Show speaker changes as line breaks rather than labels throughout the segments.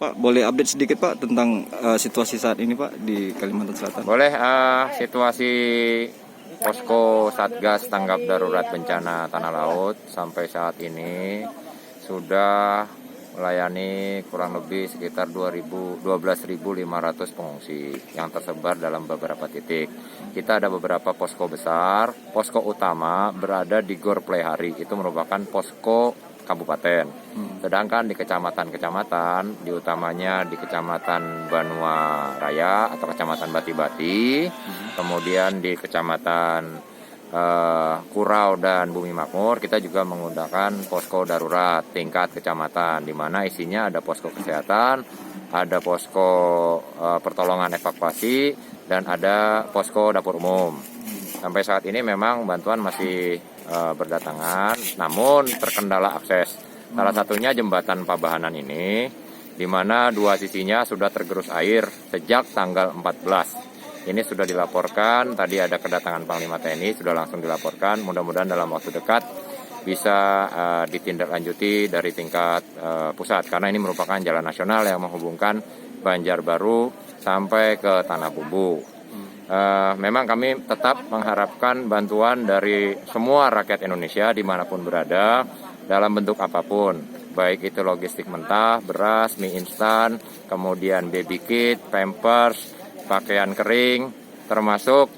Pak, boleh update sedikit Pak tentang situasi saat ini Pak di Kalimantan Selatan?
Boleh. Situasi posko Satgas Tanggap Darurat Bencana Tanah Laut sampai saat ini sudah melayani kurang lebih sekitar 12.500 pengungsi yang tersebar dalam beberapa titik. Kita ada beberapa posko besar. Posko utama berada di Gor Plehari, itu merupakan posko kabupaten. Sedangkan di kecamatan-kecamatan, diutamanya di Kecamatan Banua Raya atau Kecamatan Bati-Bati, kemudian di Kecamatan Kurau dan Bumi Makmur, kita juga menggunakan posko darurat tingkat kecamatan, di mana isinya ada posko kesehatan, ada posko pertolongan evakuasi, dan ada posko dapur umum. Sampai saat ini memang bantuan masih berdatangan, namun terkendala akses. Salah satunya jembatan Pabahanan ini, di mana dua sisinya sudah tergerus air sejak tanggal 14. Ini sudah dilaporkan, tadi ada kedatangan Panglima TNI, sudah langsung dilaporkan. Mudah-mudahan dalam waktu dekat bisa ditindaklanjuti dari tingkat pusat, karena ini merupakan jalan nasional yang menghubungkan Banjarbaru sampai ke Tanah Bumbu. Memang kami tetap mengharapkan bantuan dari semua rakyat Indonesia dimanapun berada, dalam bentuk apapun, baik itu logistik mentah, beras, mie instan, kemudian baby kit, pampers, pakaian kering, termasuk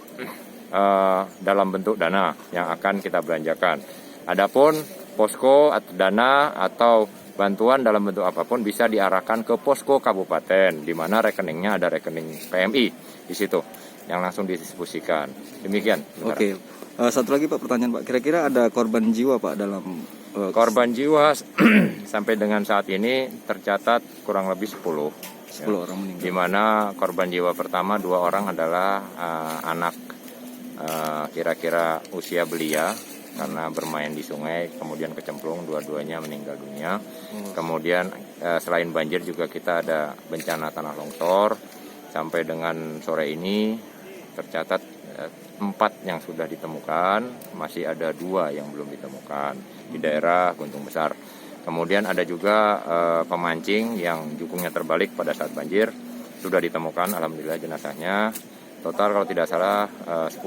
dalam bentuk dana yang akan kita belanjakan. Adapun posko atau dana atau bantuan dalam bentuk apapun bisa diarahkan ke posko kabupaten, di mana rekeningnya ada rekening PMI di situ yang langsung didistribusikan. Demikian.
Oke. Satu lagi Pak, pertanyaan Pak, kira-kira ada korban jiwa Pak dalam
korban jiwa sampai dengan saat ini tercatat kurang lebih 10
orang meninggal.
Di mana korban jiwa pertama 2 orang adalah anak kira-kira usia belia karena bermain di sungai, kemudian kecemplung, dua-duanya meninggal dunia. Kemudian selain banjir juga kita ada bencana tanah longsor. Sampai dengan sore ini tercatat 4 yang sudah ditemukan, masih ada 2 yang belum ditemukan di daerah Guntung Besar. Kemudian ada juga pemancing yang jukungnya terbalik pada saat banjir, sudah ditemukan alhamdulillah jenazahnya. Total kalau tidak salah 10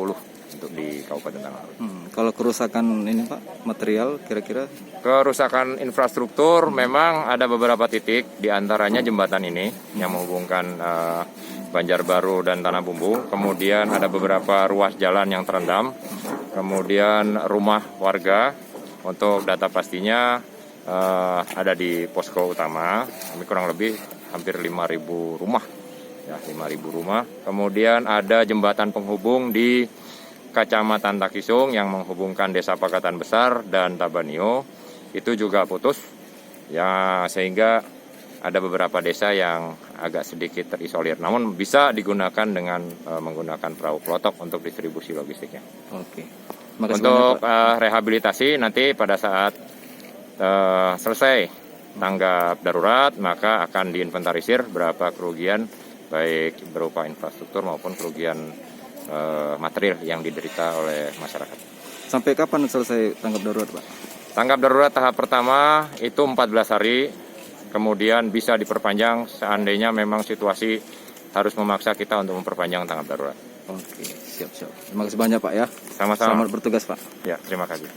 untuk di Kabupaten Tanah Laut.
Kalau kerusakan ini Pak, material kira-kira?
Kerusakan infrastruktur memang ada beberapa titik, diantaranya jembatan ini yang menghubungkan Banjarbaru dan Tanah Bumbu. Kemudian ada beberapa ruas jalan yang terendam. Kemudian rumah warga, untuk data pastinya ada di posko utama, kami kurang lebih hampir 5.000 rumah, ya 5.000 rumah. Kemudian ada jembatan penghubung di Kecamatan Takisung yang menghubungkan Desa Pakatan Besar dan Tabanio, itu juga putus, ya sehingga ada beberapa desa yang agak sedikit terisolir. Namun bisa digunakan dengan menggunakan perahu klotok untuk distribusi logistiknya.
Oke.
Untuk rehabilitasi nanti pada saat selesai tanggap darurat, maka akan diinventarisir berapa kerugian baik berupa infrastruktur maupun kerugian material yang diderita oleh masyarakat.
Sampai kapan selesai tanggap darurat Pak?
Tanggap darurat tahap pertama itu 14 hari, kemudian bisa diperpanjang seandainya memang situasi harus memaksa kita untuk memperpanjang tanggap darurat.
Oke, siap. Terima kasih banyak Pak ya.
Sama-sama.
Selamat bertugas Pak.
Ya, terima kasih.